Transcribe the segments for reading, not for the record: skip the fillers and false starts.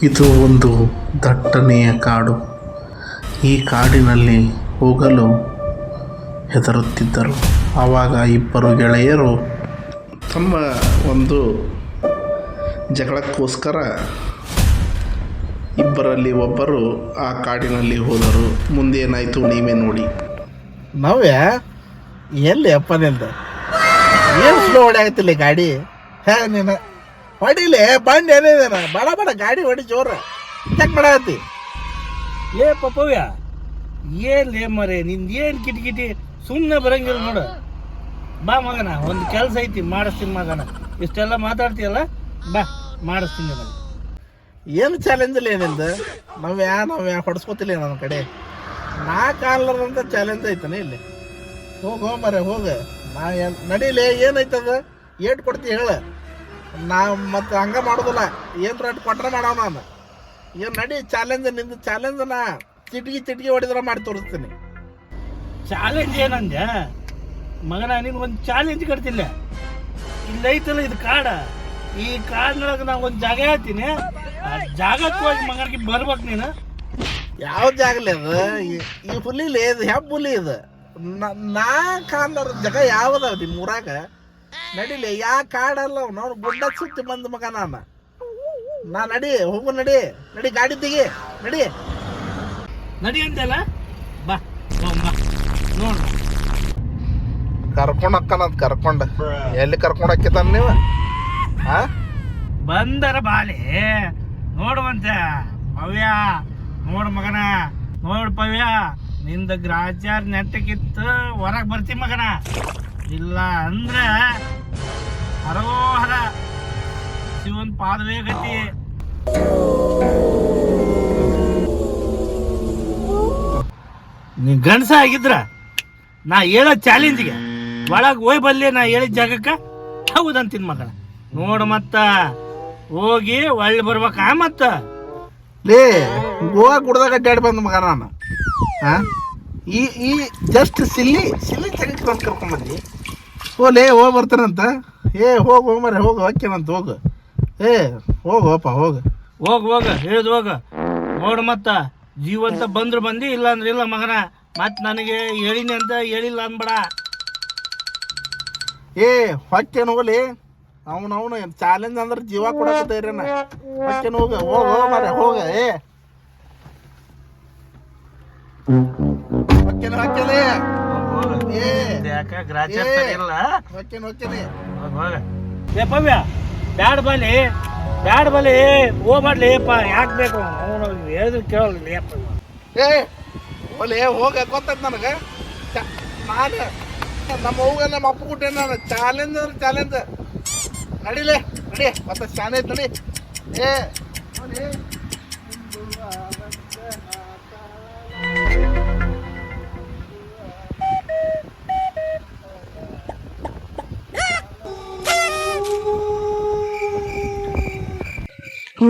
ಇದು ಒಂದು ದಟ್ಟನೆಯ ಕಾಡು. ಈ ಕಾಡಿನಲ್ಲಿ ಹೋಗಲು ಹೆದರುತ್ತಿದ್ದರು. ಆವಾಗ ಇಬ್ಬರು ಗೆಳೆಯರು ತಮ್ಮ ಒಂದು ಜಗಳಕ್ಕೋಸ್ಕರ ಇಬ್ಬರಲ್ಲಿ ಒಬ್ಬರು ಆ ಕಾಡಿನಲ್ಲಿ ಹೋದರು. ಮುಂದೇನಾಯಿತು ನೀವೇ ನೋಡಿ. ನವ್ಯ ಎಲ್ಲಿ ಅಪ್ಪನಿಂದ ಏನು ಸ್ಲೋ ಹೊಡ್ಯಾಗತ್ತಿಲ್ಲ ಗಾಡಿ? ಹೇ ನೀನು ಹೊಡಿಲಿ ಬಂದು ಏನಿದೇನ ಬಡ ಬಡ ಗಾಡಿ ಹೊಡಿ ಜೋರ ಚೆಕ್ ಮಾಡಾಕತ್ತಿ. ಲೇ ಪಪ್ಪವ್ಯ ಏನ್ ಲೇ ಮರೆ ನಿಂದ ಏನ್ ಕಿಟಕಿಟಿ ಸುಮ್ಮನೆ ಬರಂಗಿಲ್ಲ ನೋಡು. ಬಾ ಮಗನ ಒಂದು ಕೆಲಸ ಐತಿ ಮಾಡಿಸ್ತೀನಿ ಮಗನ. ಇಷ್ಟೆಲ್ಲ ಮಾತಾಡ್ತೀಯಲ್ಲ ಬಾ ಮಾಡಿಸ್ತೀನಿ ಮಗನ. ಏನು ಚಾಲೆಂಜ್ ಇಲ್ಲ ಏನಿಂದ ನಾವ್ಯಾ ಹೊಡ್ಸ್ಕೊತಿಲ್ಲ ನನ್ನ ಕಡೆ. ನಾ ಕಾಲರಂತ ಚಾಲೆಂಜ್ ಐತಾನೆ ಇಲ್ಲಿ. ಹೋಗೋ ಮರೆ ಹೋಗ. ನಾ ನಡೀಲಿ ಏನೈತದ ಏಟ್ ಕೊಡ್ತಿ ಹೇಳ. ನಾ ಮತ್ತೆ ಹಂಗ ಮಾಡೋದಿಲ್ಲ. ಏನು ರೇಟ್ ಕೊಟ್ರೆ ಮಾಡವ ನಾನು. ಏನು ನಡಿ ಚಾಲೆಂಜ್ ನಿಂದು ಚಾಲೆಂಜ್. ನಾ ಚಿಟ್ಗಿ ಹೊಡಿದ್ರೆ ಮಾಡಿ ತೋರಿಸ್ತೀನಿ. ಚಾಲೆಂಜ್ ಏನಂದ್ಯ ಮಗನ? ನೀನು ಒಂದು ಚಾಲೆಂಜ್ ಕಟ್ತಿಲ್ಲ. ಇಲ್ಲ ಐತಲ್ಲ ಇದು ಕಾಡ. ಈ ಕಾಡಿನೊಳಗೆ ನಾ ಒಂದು ಜಾಗ ಹೇಳ್ತೀನಿ. ಆ ಜಾಗಕ್ಕೆ ಹೋಗಿ ಮಗನಿಗೆ ಬರ್ಬೇಕು ನೀನು. ಯಾವ ಜಾಗಲಿ ಅದು? ಈ ಹುಲಿಲಿ ಇದು ಹೆಬ್ಬ ಹುಲಿ ಇದು. ನಾ ಕಾಣ್ಲಾರ ಜಾಗ ಯಾವ್ದಾವ ನಿಮ್ಮ ಊರಾಗ? ನಡಿಲಿ ಯಾ ಕಾಡಲ್ಲ ನಾವು ಗುಡ್ಡ ಸುತ್ತಿ ಬಂದ ಮಗ ನಾನು. ನಾ ನಡಿ ಹೋಗು ನಡಿ ಗಾಡಿ ತೆಗಿ ನಡಿ ನಡಿ ಅಂತಲ್ಲ ಬಾ ನೋಡ ಕರ್ಕೊಂಡು ಅಕ್ಕನಂತ ಕರ್ಕೊಂಡು ಎಲ್ಲಿ ಕರ್ಕೊಂಡು ಹಾಕಿದ್ದಾನ ನೀವು? ಹಾ ಬಂದರ ಬಾಲಿ ನೋಡುವಂತೆ ಪವ್ಯ. ನೋಡು ಮಗನ ನೋಡು ಪವ್ಯ, ನಿಂದ ಗ್ರಾಚಾರ ನೆಟ್ಟಕ್ಕಿತ್ತು ಹೊರಗೆ ಬರ್ತಿ ಮಗನ. ಇಲ್ಲ ಅಂದ್ರೆ ಹರೋಹರ ಶಿವನ್ ಪಾದವೇ ಗತಿ. ನೀ ಗಂಡಸ ಆಗಿದ್ರ ನಾ ಹೇಳೋ ಚಾಲೆಂಜ್ಗೆ ಒಳಗೆ ಹೋಯ್ ಬಲ್ಲಿ. ನಾ ಹೇಳಿದ ಜಾಗಕ್ಕೆ ಹೌದಂತೀನಿ ಮಗನ. ನೋಡು ಮತ್ತ ಹೋಗಿ ಒಳ್ಳೆ ಬರ್ಬೇಕ. ಮತ್ತ ಲೇ ಗೋವಾ ಗುಡ್ದಾಗ ಅಡ್ಡಾಡಿ ಬಂದ ಮಗ ನಾನು. ಹಾ ಈ ಜಸ್ಟ್ ಸಿಲ್ಲಿ ತೆಗಿತು ಬಂದು ಕರ್ಕೊಂಬಂದಿ. ಓಲೇ ಹೋಗಿ ಬರ್ತಾನಂತ. ಹೋಗು ಮರೆ ಹೋಗು ಹಾಕ್ಯನಂತ ಹೋಗು. ಹೋಗಪ್ಪ ಹೋಗು ಹೇಳ್ದು ಹೋಗ. ನೋಡು ಮತ್ತ ಜೀವಂತ ಬಂದ್ರು ಬಂದಿ, ಇಲ್ಲ ಅಂದ್ರೆ ಇಲ್ಲ ಮಗನ. ಮತ್ ನನಗೆ ಹೇಳಿನಿ ಅಂತ ಹೇಳಿಲ್ಲ ಅನ್ಬೇಡ. ಹೊಕ್ಕೇನು ಹೋಗಲಿ ಅವನು ಚಾಲೆಂಜ್ ಅಂದ್ರೆ ಜೀವ ಕೊಡಕತ್ತೇರೇನ. ಹೊಕ್ಕೇನು ಹೋಗ ಮರೆ ಹೋಗ. ಹೊಕ್ಕೇನೆ ಏ ಪವ್ಯ ಬ್ಯಾಡ ಬಲಿ ಹೋಗ್ಬಾಡ್ಲಿಪ್ಪ. ಯಾಕೆ ಬೇಕು ಅವನು ಹೇಳಿದ್ರು ಕೇಳಲ್ಲ. ಓಲೆ ಹೋಗ ಗೊತ್ತೈತೆ ನನಗೆ. ನಾನು ನಮ್ಮ ಅವ್ಗ ನಮ್ಮ ಅಪ್ಪ ಕೊಟ್ಟೆ ನಾನು ಚಾಲೆಂಜ್ ಅಂದ್ರೆ ಚಾಲೆಂಜ್. ನಡಿ ಮತ್ತೆ ಶಾನೆ ಐತೆ ನಡಿ.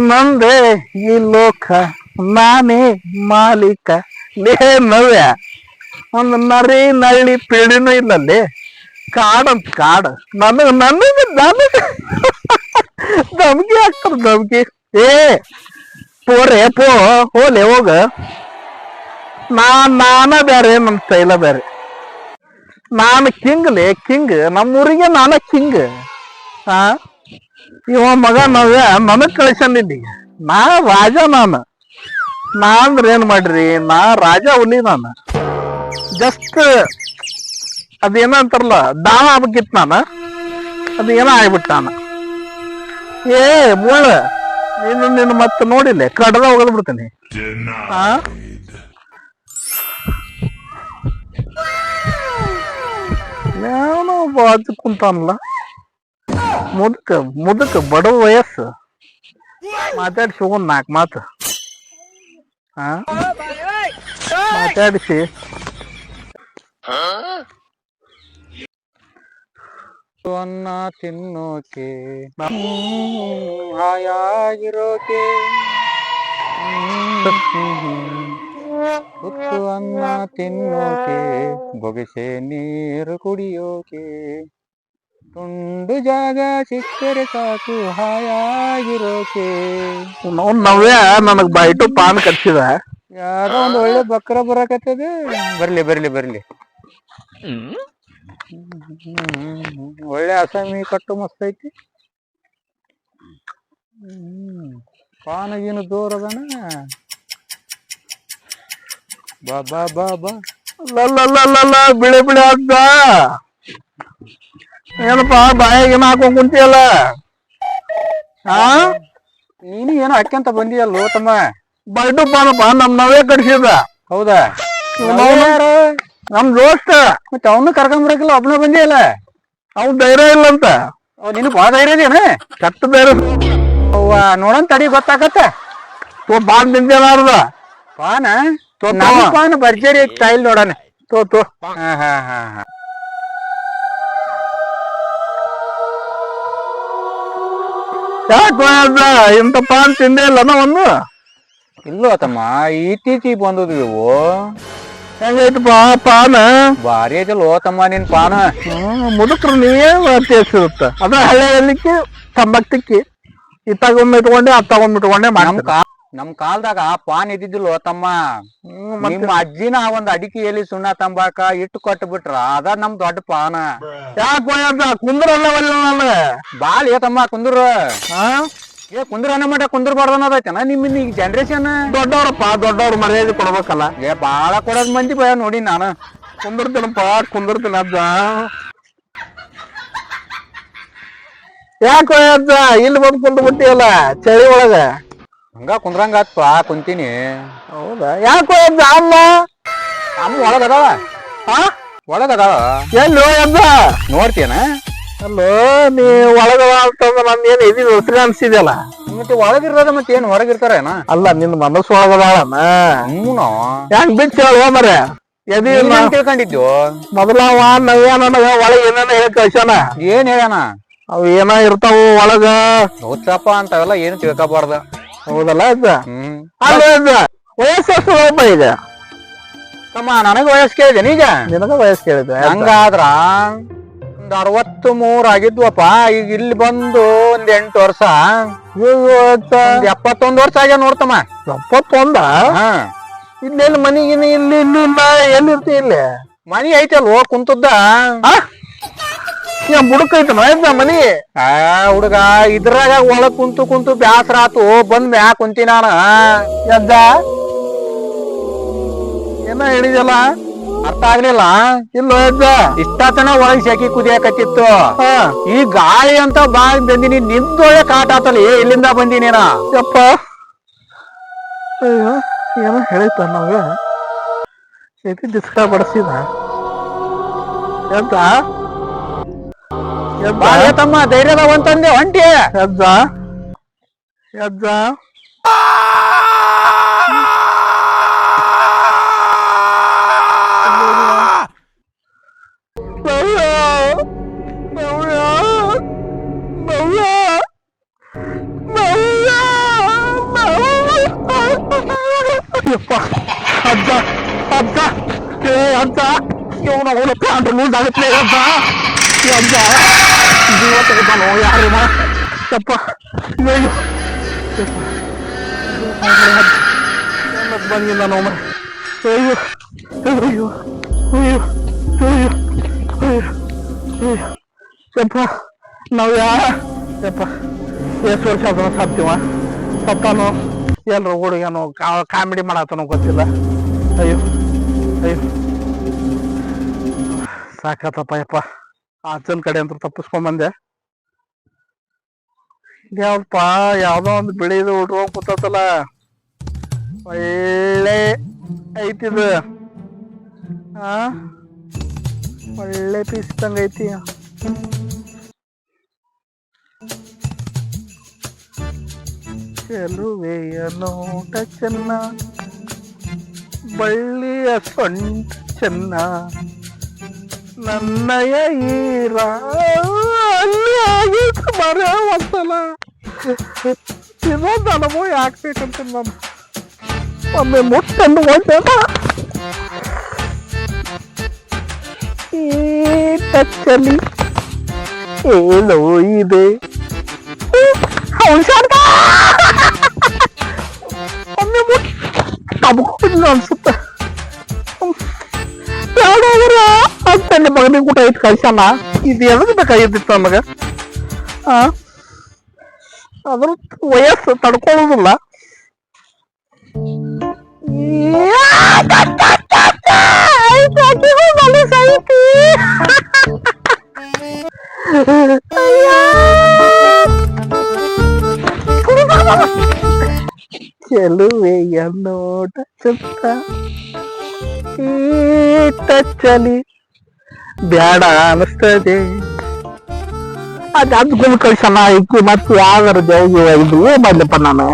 ನಂದೇ ಈ ಲೋಕ ನಾನೇ ಮಾಲೀಕ. ಲೇ ನವ್ಯ ಒಂದು ನಳ್ಳಿ ಪೀಳಿನೂ ಇಲ್ಲಲ್ಲಿ. ಕಾಡಂತ ಕಾಡು ನನಗೆ ಧಮ್ಕಿ ಹಾಕ್ತಾರ ಧಮ್ಕಿ. ಹೋಲೆ ಹೋಗ. ನಾನ ಬೇರೆ ನನ್ನ ಸ್ಟೈಲ ಬೇರೆ. ನಾನು ಕಿಂಗ್ ನಮ್ಮೂರಿಗೆ ನಾನ ಕಿಂಗ್. ಇವ ಮಗ ನವ್ಯ ನನಗ್ ಕಳಿಸಂದಿದ್ದಿ. ನಾ ರಾಜ. ನಾ ಅಂದ್ರೆ ಏನ್ ಮಾಡ್ರಿ, ನಾ ರಾಜ ಹುಲಿ. ನಾನು ಜಸ್ಟ್ ಅದೇನ ಅಂತಾರಲ್ಲ ದಾವ ಆಗ್ಬೇಕಿತ್ತು. ನಾನು ಅದೇನೋ ಆಗ್ಬಿಟ್ಟ. ನಾನು ಮುಳ್ಳ ನೀನು ಮತ್ತೆ ನೋಡಿಲ್ಲ ಕಡದ ಹೋಗದ್ ಬಿಡ್ತೀನಿ. ನಾನು ಬಾಜು ಕುಂತಾನಲ್ಲ ಮುದಕ್ ಬಡವ ವಯಸ್ಸು. ಮಾತಾಡಿಸಿ ಹೋಗೋನ್ 4 ಮಾತು. ಮಾತಾಡಿಸಿ ಅನ್ನ ತಿನ್ನೋಕೆ ಹಾಯಾಗಿರೋಕೆ ಉತ್ತು ಅನ್ನ ತಿನ್ನೋಕೆ ಬೊಗಸೆ ನೀರು ಕುಡಿಯೋಕೆ ತುಂಡು ಜಾಗ ಸಿಕ್ಕರೆ ಸಾಕು ಹಾಯಾಗಿರೋಕೆ. ನಾವು ನವ್ಯ ನನಗ್ ಬೈಟು ಪಾನ್ ಕಟ್ಸಿದ. ಯಾವ್ದೋ ಒಂದು ಒಳ್ಳೆ ಬಕ್ರ ಬರಾಕತ್ತದ. ಬರ್ಲಿ ಬರ್ಲಿ ಬರ್ಲಿ. ಒಳ್ಳೆ ಅಸಾಮಿ ಕಟ್ಟು ಮಸ್ತ್ ಐತಿ. ಪಾನಗೀನು ಜೋರ್ ಅದಾನ. ಬಾ ಬಾ ಬಾ ಬಾ. ಲಲ್ಲ ಬಿಳಿ ಬಿಳಿ ಅದ್ದ ಏನಪ್ಪಾ ಬಾಯಾಗೇನ ಹಾಕೊಂಡ್ ಕುಂತಿಯಲ್ಲ? ನೀನು ಏನೋ ಅಕ್ಕಂತ ಬಂದಿಯಲ್ಲೋ ತಮ್ಮ. ಬೈಟು ಪಾನಪ್ಪ ನಮ್ ನವೇ ಕಟ್ಸಿದ. ಹೌದಾ? ನಮ್ ದೋಸ್ತ. ಮತ್ತೆ ಅವನು ಕರ್ಕೊಂಬರಕಿಲ್ಲ, ಒಬ್ನ ಬಂದಿಯಲ್ಲ. ಅವ್ನ್ ಧೈರ್ಯ ಇಲ್ಲ ಅಂತ. ನೀನು ಬಾಳ ಧೈರ್ಯ ಇದೇನ? ಕೆಟ್ಟ ಧೈರ್ಯ. ನೋಡನ್ ತಡಿ ಗೊತ್ತಾಗತ್ತ. ಪಾನ್ ತಿಂತೇನಾರ್ದ ಪಾನ ಪಾನ ಭರ್ಜರಿ ಸ್ಟೈಲ್ ನೋಡಣ. ತೋ ಯಾಕೆ ಇಂಥ ಪಾನ್ ತಿಂದೇ ಇಲ್ಲ ಒಂದು? ಇಲ್ಲೋ ತಮ್ಮ, ಇತ್ತೀಚಿಗೆ ಬಂದದು ಇವು. ಹೆಂಗೈತಪ್ಪ ಪಾನ? ಭಾರಿ ಐತಲ್ಲೋ ತಮ್ಮ ನಿನ್ ಪಾನ. ಮುದುಕ್ರು ನೀವೇ ಟೇಸ್ಟ್ ಅದ ಹಳ್ಳಿ ಎಲ್ಲಿಕ್ಕಿ ತಂಬಕ್ತಿಕ್ಕಿ ಇತ್ತಾಗೊಮ್ಮೆ ಇಟ್ಕೊಂಡೆ ಅತ್ತಾಗೊಮ್ಮೆ ಇಟ್ಕೊಂಡೆ ನಮ್ ಕಾಲದಾಗ ಪಾನ್ ಇದ್ದಿದ್ದಿಲ್ಲೋ ತಮ್ಮ. ನಿಮ್ಮ ಅಜ್ಜಿನ ಒಂದ್ ಅಡಿಕೆಯಲ್ಲಿ ಸುಣ್ಣ ತಂಬಾಕ ಇಟ್ಟು ಕೊಟ್ಟು ಬಿಟ್ರ ಅದ ನಮ್ ದೊಡ್ಡ ಪಾನ. ಯಾಕೆ ಕುಂದ್ರಲ್ಲ ಬಾಲ್ ತಮ್ಮ ಕುಂದ್ರ. ಕುಂದ್ರ ಅನ್ನೋ ಮಟ್ಟ ಕುಂದ್ರಬಾರ್ದು ಅನ್ನೋದೈತನ ನಿಮ್ಮಿಂದ ಈಗ ಜನರೇಷನ್. ದೊಡ್ಡವ್ರಪ್ಪ, ದೊಡ್ಡವ್ರ ಮರ್ಯಾದೆ ಕೊಡ್ಬೇಕಲ್ಲ. ಬಾಳ ಕೊಡೋದ್ ಮಂದಿ ಭಯ ನೋಡಿ ನಾನು. ಕುಂದಿರ್ತೀನಪ್ಪ ಕುಂದಿರ್ತೀನಿ ಅಜ್ಜ. ಯಾಕೆ ಅಜ್ಜ ಇಲ್ಲಿ ಬಂದು ಕುಂದು ಬಿಟ್ಟಿಯಲ್ಲ ಚಳಿ ಒಳಗ? ಹಂಗ ಕುಂದ್ರಂಗ ಆತ್ಪ ಕುಂತೀನಿ. ಹೌದಾ? ಯಾಕೆ ಅಜ್ಜ ಅಮ್ಮ ಅಮ್ಮ ಒಳಗದಾವ. ಒಳಗದಾವ ಎಲ್ಲೋ ಅಜ್ಜ? ನೋಡ್ತೀಯನ? ಅಲ್ಲೋ ನೀ ಒಳಗದ ಅಂತಂದ್ರ ನನ್ ಏನ್ ಇದೀನಿ ಹೊಸಗ ಅನ್ಸಿದ್ಯಲ್ಲ. ಮತ್ತೆ ಒಳಗಿರೋದ ಮತ್ತೆ ಏನ್ ಹೊರಗಿರ್ತಾರೇನ? ಅಲ್ಲ ನಿನ್ ಮನಸ್ಸು ಒಳಗದಾಳಮ್ಮ. ಹೆಂಗ್ ಬಿಚ್ಚ ಹೇಳುವ ಮರ ಎದಿ ತಿಳ್ಕೊಂಡಿದ್ಯೋ? ಮೊದಲವ ನವ್ಯ ನನಗ ಒಳಗ ಏನೇನ ಹೇಳಿ ಕಳ್ಸ್ಯಾನ. ಏನ್ ಹೇಳ್ಯಾನ? ಅವ್ ಏನ ಇರ್ತಾವ ಒಳಗ ಹುಚ್ಚಪ್ಪ ಅಂತವೆಲ್ಲ ಏನು ತಿಳ್ಕೊಬಾರ್ದ. ಹೌದಲ್ಲ ಅಜ್ಜ? ಅಲ್ಲ ಅಜ್ಜ ವಯಸ್ಸು ಎಷ್ಟು ಈಗ? ತಮ್ಮ ನನಗ ವಯಸ್ಸು ಕೇಳಿದೆ ಈಗ. ನಿನಗ ವಯಸ್ಸು ಕೇಳಿದೆ. ಹಂಗಾದ್ರ ಒಂದ್ 63 ಆಗಿದ್ವಪ್ಪ. ಈಗ ಇಲ್ಲಿ ಬಂದು ಒಂದ್ 8 ವರ್ಷ. 71 ವರ್ಷ ಆಗ್ಯಾವ ನೋಡ್ತಮ್ಮ. 71? ಇಲ್ಲೆಲ್ಲಿ ಮನಿಗಿನ ಇಲ್ಲಿ ಇಲ್ಲಿ ಇಲ್ಲ ಎಲ್ಲಿರ್ತಿ? ಇಲ್ಲಿ ಮನಿ ಐತಲ್ವೋ ಕುಂತದ್ದ. ಬುಡಕ್ ಐತನ ಮನಿ? ಹುಡುಗ ಇದ್ರಾಗ ಒಳಗ್ ಕುಂತು ಕುಂತು ಬ್ಯಾಸರ ಆತು. ಬಂದ್ ಮ್ಯಾಕ್ ಕುಂತಿ ನಾನ. ಎದ್ದ ಏನ ಹೇಳಿದಲ್ಲ ಅರ್ಥ ಆಗ್ಲಿಲ್ಲ? ಇಲ್ಲ ಎದ್ದ ಇಷ್ಟತನ ಒಳಗ್ ಸೆಕಿ ಕುದಿಯಾಕತ್ತಿತ್ತು. ಈ ಗಾಳಿ ಅಂತ ಬಾ ಬಂದಿನಿ. ನಿಂದೊಳ್ಳೆ ಕಾಟ ಆತಲ್ಲ. ಇಲ್ಲಿಂದ ಬಂದಿನೇನ? ಯಪ್ಪ ಅಯ್ಯೋ ಏನೋ ಹೇಳಿತ ನಾವೇ ಸೆಕಿ ದಿಸ್ಕ ಬಡಿಸಿದ. ಎದ್ದ ತಮ್ಮ ಧೈರ್ಯದ ಅಂತಂದೆ ಹೊಂಟಿ. ಎದ್ದ ಎದ್ದ ಅಜ್ಜ ಅಜ್ಜ ಅಜ್ಜ ಇವನ ಅವನ ಪ್ಯಾಂಟ್ ಲೂಸ್ ಆಗುತ್ತೆ ಅಜ್ಜ. ಅಜ್ಜ ಜೀವ ತೆಗೆದಾನು ಯಾರಿಮ ಯಪ್ಪ. ಬಂದಿಲ್ಲ ನೋವು. ಅಯ್ಯೋ ಅಯ್ಯೋ ಅಯ್ಯೋ ಅಯ್ಯೋ ಅಯ್ಯೋ ಯಪ್ಪ ನಾವ್ ಯಪ್ಪ ಎಷ್ಟು ವರ್ಷ ಅದನ್ನ ಸಾಧ್ಯವ ಸತ್ತಾನು ಎಲ್ರು ಹುಡುಗನು ಕಾಮಿಡಿ ಮಾಡತ್ತನೋ ಗೊತ್ತಿಲ್ಲ. ಅಯ್ಯೋ ಅಯ್ಯೋ ಸಾಕತ್ತಪ್ಪ ಯಪ್ಪ. ಅಜ್ಜನ ಕಡೆ ಅಂತ ತಪ್ಪಿಸ್ಕೊಂಬಂದೆ. ಯಾವಪ್ಪ ಯಾವ್ದೋ ಒಂದು ಬಿಳಿದು ಹುಡ್ರೋಗ್ ಕೂತಲ್ಲ. ಒಳ್ಳೆ ಐತಿದು. ಒಳ್ಳೆ ಪೀಸ್ ಇದ್ದಂಗ ಐತಿ. ಚೆಲುವೆಯ ನೋಟ ಚೆನ್ನ, ಬಳ್ಳಿಯ ಸೊಂಟ ಚೆನ್ನ, ನನ್ನಯ ಈರ ಮರ ಒಂದ್ಸಲ ಇನ್ನೊಂದು ಅನುಭವ ಯಾಕ್ಬೇಕಂತ ನಾನು ಒಮ್ಮೆ ಮುಟ್ಟನ್ನು ಒಂದಲ್ಲ ಈ ಟಚ್ಚಲ್ಲಿ ಏನೋ ಇದೆ ಹುಷಾರ್ದ ಒಮ್ಮೆ ತಬ್ಕೊಂಡಿಲ್ಲ ಅನ್ಸುತ್ತೆ ಯಾವ್ದಾದ್ರ ಅಂತ ಮಗನಿಗೆ ಊಟ ಐತ್ ಕಳ್ಸಣ ಇದು ಎದಕ್ ಬೇಕಾಗಿದ್ದಿತ್ತು ನಮಗ ಅದ್ರ ವಯಸ್ಸು ತಡ್ಕೊಳ್ಳೋದಿಲ್ಲ ಚೆಲುವೆಯ ನೋಟ ಚುತ್ತ ಚಲಿ ಬ್ಯಾಡ ಅನಿಸ್ತದೆ ಅದ್ಕೊಂಡು ಕಳ್ಸಣ ಐತಿ ಮತ್ತೆ ಯಾವ್ದಾರ ಜೈಗೆ ಇದು ಏನ್ ಮಾಡ್ಲಪ್ಪ ನಾನು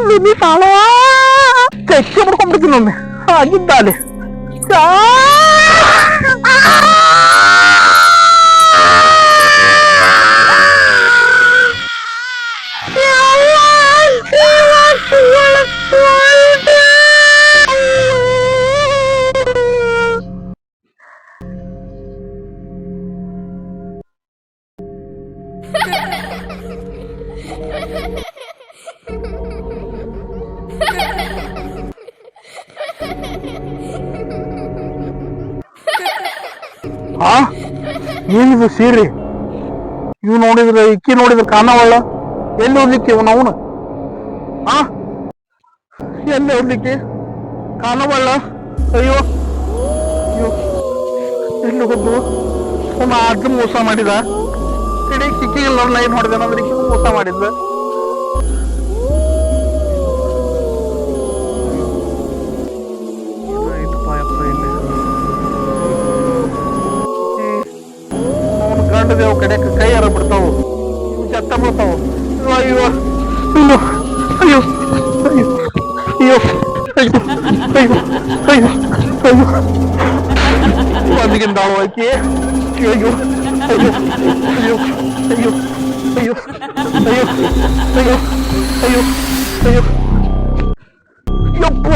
ಲಿಮಿ ತಾಳುವ ಚೆಕ್ಕೆ ಮಾಡ್ಕೊಂಡ್ಬಿಡ್ತೀನಿ ಒಮ್ಮೆ ಆಗಿದ್ದಾನೆ ಏನಿದು ಸೀರೆ ಇವ್ ನೋಡಿದ್ರೆ ಇಕ್ಕಿ ನೋಡಿದ್ರೆ ಕಾಣವಲ್ಲ ಎಲ್ಲಿ ಓದ್ಲಿಕ್ಕೆ ಇವನು ಅವನು ಎಲ್ಲಿ ಓದ್ಲಿಕ್ಕೆ ಕಾಣವಲ್ಲ ಅಯ್ಯೋ ಅಯ್ಯೋ ಎಲ್ಲಿ ಹೋದ್ದು ಅವನು ಅಜ್ಜ ಮೋಸ ಮಾಡಿದ ಇಡೀ ಕಿಕ್ಕಿಗಿಲ್ಲ ಅವ್ರನ್ನ ಏನ್ ಹೊಡೆದ ಅಂದ್ರೆ ಮೋಸ ಮಾಡಿದ್ದ ದೇವ್ ಕಡೆ ಕೈ ಯಾರ ಬಿಡ್ತಾವು ಚತ್ತ ಬಿಡ್ತಾವು ಅಯ್ಯೋ ಅಯ್ಯೋ ಅಯ್ಯೋ ಅಯ್ಯೋ ಅಯ್ಯೋ ಅಯ್ಯೋ ಅಯ್ಯೋ ಅಯ್ಯೋ ಅಯ್ಯೋ ಒಂದಿಗಿಂದಾಳು ಆಕಿ ಅಯ್ಯೋ ಅಯ್ಯೋ ಅಯ್ಯೋ ಅಯ್ಯೋ ಅಯ್ಯೋ ಅಯ್ಯೋ ಅಯ್ಯೋ ಅಯ್ಯೋ ಅಯ್ಯೋ ಯಪ್ಪ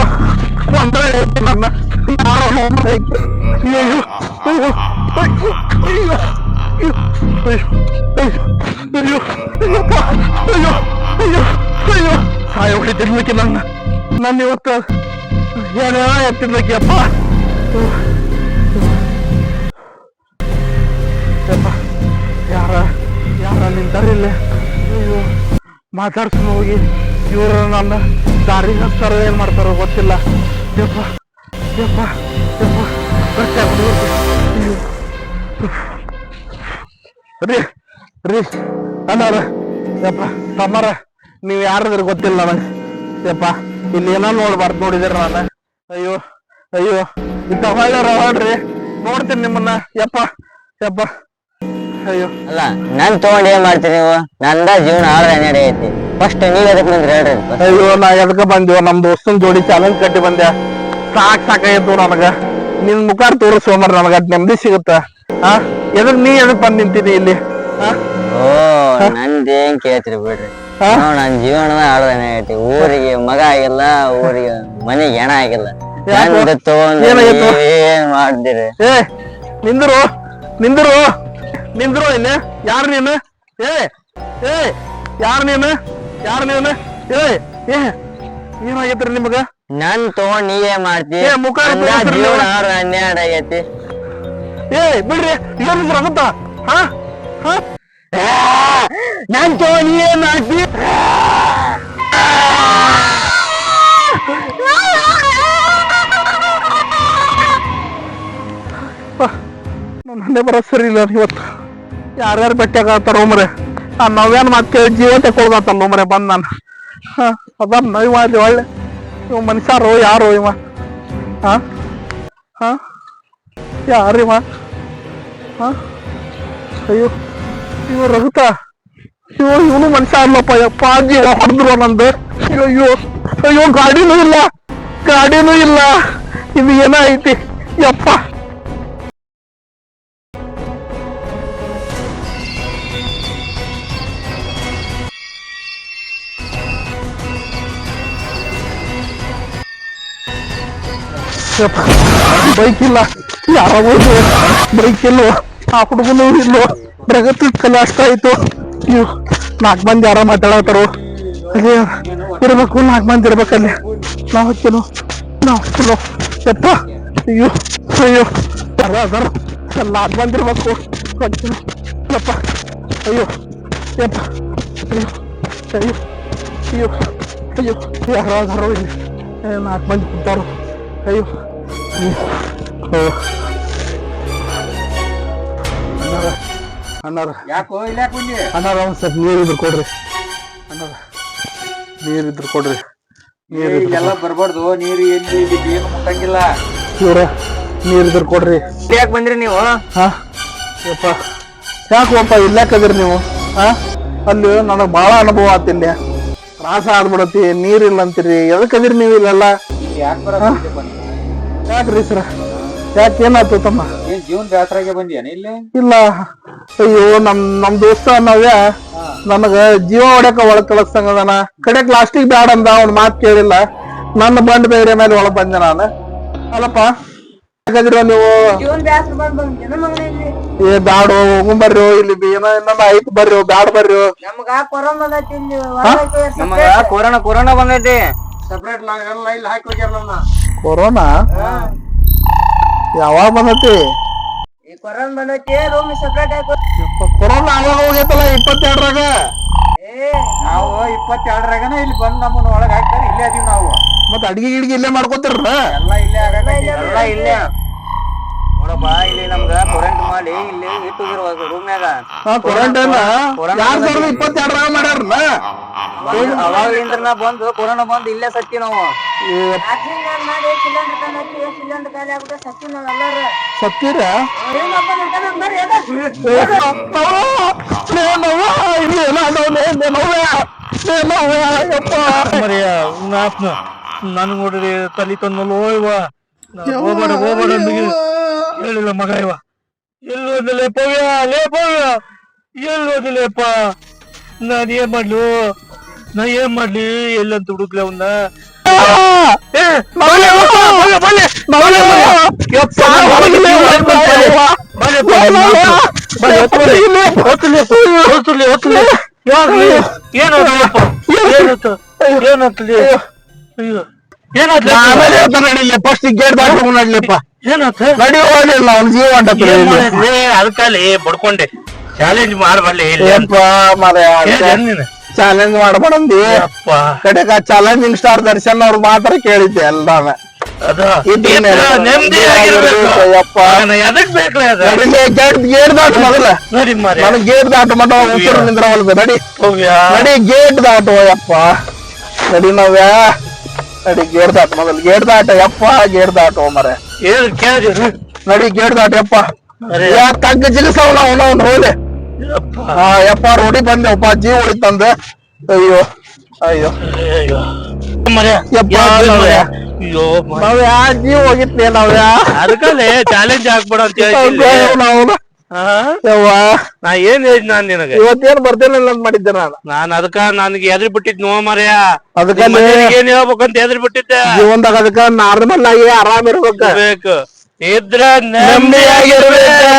ಒಂದ್ರ ಹೇಳ್ತೀನಿ ನನ್ನ ಯಾರೋ ಅಯ್ಯೋ ಅಯ್ಯೋ ಅಯ್ಯೋ ಅಯ್ಯೋ ಸಾಯ ಹೊಡಿತಿರ್ಲಿಕ್ಕೆ ನನ್ನ ಇವತ್ತು ಏನೇ ಎತ್ತಿರ್ಲಿಕ್ಕೆಪ್ಪ ಯಾರ ನಿಂತಾರಿಲ್ಲ ಅಯ್ಯೋ ಮಾತಾಡ್ಸ್ಕೊಂಡು ಹೋಗಿ ಇವರು ನನ್ನ ದಾರಿ ಹಚ್ತಾರ ಏನ್ ಮಾಡ್ತಾರೋ ಗೊತ್ತಿಲ್ಲ ಯಪ್ಪ ಯಪ್ಪ ಯಪ್ಪ ಅಯ್ಯೋ ರೀ ಅನ್ನಾರ ಯಪ್ಪ ತಮ್ಮಾರ ನೀವ್ ಯಾರಾದ್ರೂ ಗೊತ್ತಿಲ್ಲ ನನಗೆ ಯಪ್ಪ ಇಲ್ಲಿ ಏನೋ ನೋಡ್ಬಾರ್ದು ನೋಡಿದಿರ ನಾನು ಅಯ್ಯೋ ಅಯ್ಯೋ ಇಂತ ಹೊಳ್ಳ್ರಿ ನೋಡ್ತೀನಿ ನಿಮ್ಮನ್ನ ಯಪ್ಪ ಯಪ್ಪ ಅಯ್ಯೋ ಅಲ್ಲ ನನ್ ತಗೊಂಡ್ ಏನ್ ಮಾಡ್ತೀರಿ ನೀವು ನಂದ ಜೀವನ ಆಳ್ದ ನಡೆ ಐತಿ ಫಸ್ಟ್ ನೀವ್ ಎದಕ್ ಬಂದ್ರಿ ಹೇಳ್ರಿ ಅಯ್ಯೋ ನಾ ಎದಕ್ಕ ಬಂದಿವ ನಮ್ ದೋಸ್ತನ್ ಜೋಡಿ ಚಾಲೆಂಜ್ ಕಟ್ಟಿ ಬಂದ್ಯಾ ಸಾಕಾಯ್ತು ನನಗ ನಿನ್ ಮುಖಾರ್ ತೋರಿಸ್ ಸೋಮರ್ ನನಗ ನೆಮ್ಮದಿ ಸಿಗುತ್ತ ನೀ ಎದಕ್ ಬಂದ್ ನಿಂತೀನಿ ಇಲ್ಲಿ ಓ ನಂದೇನ್ ಕೇಳ್ತೀರಿ ಬಿಡ್ರಿ ನನ್ ಜೀವನದ ಆಳ್ದನೆ ಐತಿ ಊರಿಗೆ ಮಗ ಆಗಿಲ್ಲ ಊರಿಗೆ ಮನೆಗೆ ಹೆಣ ಆಗಿಲ್ಲ ನಂದು ತಗೊಂಡ್ ಏನ್ ಮಾಡ್ದಿರಿ ನಿಂದ್ರು ನಿಂದ್ರು ನಿಂದ್ರು ಇನ್ನ ಯಾರು ನೀನು ಯಾರು ನೀನು ಏನಾಗೈತ್ರಿ ನಿಮಗ ನನ್ ತಗೊಂಡ್ ನೀವೇ ಮಾಡ್ತಿ ಮುಖ ಜೀವನ ಆಳ್ದ ಹನ್ನೆರಡು ಆಗೈತಿ ಬಿಡ್ರಿ ಇಲ್ಲೊಂದು ಆಗುತ್ತಾ ನಾನ್ ತಗೊಂಡ್ ನೀವೇ ಮಾಡ್ತಿ ನನ್ನೇ ಬರೋ ಸರಿ ಇಲ್ಲ ಇವತ್ತು ಯಾರ್ಯಾರು ಬೆಟ್ಟಾಗ ತರೋಮ್ರೆ ನಾವೇನ್ ಮತ್ತೆ ಜೀವ ತಕೊಳ್ದತ್ತಲ್ಲೋಮ್ರೆ ಬಂದ್ ನಾನು ಅದ ಇವ ಅಲ್ಲಿ ಒಳ್ಳೆ ಇವ ಮನುಷ್ಯಾರು ಯಾರು ಇವ ಯಾರು ಇವ ಅಯ್ಯೋ ಇವ ರಘುತ ಇವನು ಮನುಷ್ಯ ಅಲ್ಲಪ್ಪ ಯಪ್ಪ ಜೀವ ಹೊಡೆದ್ರು ನಂದು ಅಯ್ಯೋ ಅಯ್ಯೋ ಗಾಡಿನೂ ಇಲ್ಲ ಇದು ಏನೈತಿ ಯಪ್ಪ ಬೈಕ್ ಇಲ್ಲ, ಯಾವಾಗ ಬೈಕ್ ಇಲ್ಲೋ, ಆ ಹುಡುಗನು ಇಲ್ಲೋ, ಪ್ರಗತಿ ಕಲೆ ಅಷ್ಟ ಆಯ್ತು. ನೀವು 4 ಮಂದಿ ಯಾರ ಮಾತಾಡತ್ತಾರು, ಅದೇ ಇರ್ಬೇಕು, 4 ಮಂದಿ ಇರ್ಬೇಕಲ್ಲಿ. ನಾವು ಹಚ್ಚಿನೋ ಯಪ್ಪ, ಅಯ್ಯೋ ಅಯ್ಯೋ ಅದಾರ 4 ಮಂದಿ ಇರ್ಬೇಕು, ಹಚ್ಚಿನೋ ಯಪ್ಪ, ಅಯ್ಯೋ ಯಪ್ಪ, ಅಯ್ಯೋ ಅಯ್ಯೋ ಅಯ್ಯೋ ಅಯ್ಯೋ ಯಾರೋ ಇಲ್ಲಿ 4 ಮಂದಿ ಕುಂತಾರು. ಅಯ್ಯೋ ಅಣ್ಣಾರ ಯಾಕೋ ಇಲ್ಲ ಕುಂಜಿ ಅಣ್ಣಾರ ಒಂದ್ ಸ್ವಲ್ಪ ನೀರಿದ್ರು ಕೊಡ್ರಿ. ಅಣ್ಣಾರ ನೀರಿದ್ರು ಕೊಡ್ರಿ. ಎಲ್ಲ ಬರ್ಬಾರ್ದು. ನೀರು ಎಲ್ಲಿ ಏನು ಮುಟ್ಟಂಗಿಲ್ಲ. ಇವ್ರ ನೀರಿದ್ರು ಕೊಡ್ರಿ. ಯಾಕೆ ಬಂದ್ರಿ ನೀವು? ಹಾ ಯಪ್ಪ ಯಾಕಪ್ಪ ಇಲ್ಲಾಕದ್ರಿ ನೀವು? ಹಾ ಅಲ್ಲಿ ನನಗ್ ಬಾಳ ಅನುಭವ ಆತಿಲ್ಲ, ತ್ರಾಸ ಆದ್ಬಿಡತಿ, ನೀರಿಲ್ಲ ಅಂತೀರಿ, ಎದಕ್ಕದಿರಿ ನೀವು ಇಲ್ಲೆಲ್ಲ? ಯಾಕ್ರಿ ಸರ, ಯಾಕೆ ಏನಾಯ್ತು ತಮ್ಮ? ಏನ್ ಜೀವನ ಬ್ಯಾಸರಾಗೆ ಬಂದಿಯಾನ ಇಲ್ಲಿ? ಇಲ್ಲ, ಅಯ್ಯೋ ನಮ್ ದೋಸ್ತ ಅನ್ನವ್ಯ ನನಗ ಜೀವ ಹೊಡ್ಯಾಕ ಒಳಗ್ ಕಳಸ್ತಂಗದನ. ಕಡೆಕ್ ಲಾಸ್ಟಿಗೆ ಬ್ಯಾಡ ಅಂದ, ಅವ್ನ ಮಾತ್ ಕೇಳಿಲ್ಲ, ನನ್ನ ಬಂಡ್ ಬೇರೆ ಮೇಲೆ ಒಳಗ್ ಬಂದೆ ನಾನು. ಅಲ್ಲಪ್ಪ ಯಾಕಂದ್ರೆ ನೀವು ಏ ಬ್ಯಾಡೋ ಹೋಗುಂಬರ್ರಿ, ಇಲ್ಲಿ ಏನೋ ಐತ್ ಬರ್ರಿ, ಬ್ಯಾಡ ಬರ್ರಿ. ನಮಗ ಕೊರೋನಾ ಬಂದೈತಿ. ಸಪ್ರೇಟ್ ಇಲ್ಲಿ ಹಾಕಿ ಹೋಗ್ಯಾರ. ಕೊರೋನಾ ಯಾವಾಗ ಬಂದೈತಿ? ಕೊರೋನಾ ಬಂದೈತಿ, ರೂಮ್ ಸಪ್ರೇಟ್ ಆಗಿ. ಕೊರೋನಾ ಅವಾಗ ಹೋಗೈತಲ್ಲ 22ರಾಗ. ನಾವು 22ರಾಗನ ಇಲ್ಲಿ ಬಂದ್ ನಮ್ಮನ್ನ ಒಳಗ್ ಹಾಕ್ತಾರೆ, ಇಲ್ಲೇ ಅದೀವಿ ನಾವು. ಮತ್ತ ಅಡ್ಗಿ ಗಿಡ್ಗಿ ಇಲ್ಲೇ ಮಾಡ್ಕೊತಿರ? ಎಲ್ಲ ಇಲ್ಲೇ ಎಲ್ಲ ಇಲ್ಲೇ ನೋಡಪ್ಪ. ಇಲ್ಲಿ ನಮ್ಗ ಕೊರೆಂಟ್ ಮಾಡಿ ಇಲ್ಲಿ ಇಟ್ಟಿರ್ಬೇಕು ರೂಮ್ನಾಗ. ಕ್ವಾರಂಟೈನ್ 22ರಾಗ ಮಾಡ್ಯಾರಲ್ಲ. ಅವಾಗ್ಲಿಂದ ಬಂದು ಕೊರೋನಾ ಬಂದು ಇಲ್ಲೇ ಸತ್ತಿ ನಾವು. ಸತ್ತೀರ? ನಾನು ನೋಡ್ರಿ ತಲಿ ತಂದಲ್ಲೋ ಇವ. ಹೋಗ್ಬೇಡ ಹೇಳಿಲ್ಲ ಮಗ ಇವ. ಎಲ್ಲಿ ಹೋದಲೇ ಪವ್ಯ, ಲೇ ಪವ್ಯ, ಎಲ್ಲಿ ಹೋದಲೇಪ್ಪ? ನಾನ್ ಏನ್ ಮಾಡ್ಲಿ ಎಲ್ಲಂತ ಹುಡುಕ್ಲಿ ಅವನ್ನ? ಫಸ್ಟ್ ಗೇಟ್ ದಾಟ್ಕೊಂಡ್ ನಡ್ಲಿಪ್ಪ. ನಡಿ ಹೋಗ್ಲಿಲ್ಲ, ಅವ್ನ ಜೀವ ಅದಕ್ಕಲ್ಲಿ ಬಡ್ಕೊಂಡೆ ಚಾಲೆಂಜ್ ಮಾಡ್ಬಲ್ಲಿ ಚಾಲೆಂಜ್ ಮಾಡ್ಬೇಡಂದಿ. ಕಡೆಗ ಚಾಲೆಂಜಿಂಗ್ ಸ್ಟಾರ್ ದರ್ಶನ್ ಅವ್ರು ಮಾತ್ರ ಕೇಳಿದ್ದೆ ಎಲ್ಲ. ಗೇಟ್ ದಾಟು ಮೊದಲ, ನನಗ್ ಗೇಟ್ ದಾಟು ಮಟ ಉಸಿರು ನಿಂದ್ರವಲ್ದು. ನಡಿ ಗೇಟ್ ದಾಟು ಯಪ್ಪ, ನಡಿ ನಾವ್ಯ, ನಡಿ ಗೇಟ್ ದಾಟು ಮೊದಲು, ಗೇಟ್ ದಾಟ ಯಪ್ಪ, ಗೇಟ್ ದಾಟು ಮರ, ನಡಿ ಗೇಟ್ ದಾಟ ಯಪ್ಪ. ತಗ್ಗ ಜಿಗಿಸವನ ಅವನವ್ನು ಹೋದೆ. ಯಪ್ಪ ರೋಡಿ ಬಂದೆವಪ್ಪ, ಜೀವ ಉಳಿತಂದ. ಅಯ್ಯೋ ಅಯ್ಯೋ ನಾವ್ಯಾ ಜೀವ ಹೋಗಿತ್ಲಿ ನಾವ್ಯಾ. ಅದಕ್ಕಲ್ಲೇ ಚಾಲೆಂಜ್ ಹಾಕ್ಬೇಡ ಅಂತ ಹೇಳಿ ನಾ ಏನ್ ಹೇಳಿದ್ ನಾನ್ ನಿನಗೆ ಇವತ್ತೇನ್ ಬರ್ತೇನಿಲ್ಲ ಅಂತ ಮಾಡಿದ್ದೆ ನಾನ್ ಅದಕ್ಕ ನನ್ಗೆ ಎದ್ರಿ ಬಿಟ್ಟಿದ್ ನೋ ಮರ್ಯ. ಅದಕ್ಕ ಏನ್ ಹೇಳ್ಬೇಕಂತ ಎದ್ರಿ ಬಿಟ್ಟಿದ್ದೆ. ಜೀವನದಾಗ ಅದಕ್ಕ ನಾರ್ಮಲ್ ಆಗಿ ಆರಾಮ್ ಇರ್ಬೇಕು, ಇದ್ರ ನೆಮ್ಮದಿಯಾಗಿರ್ಬೇಕು.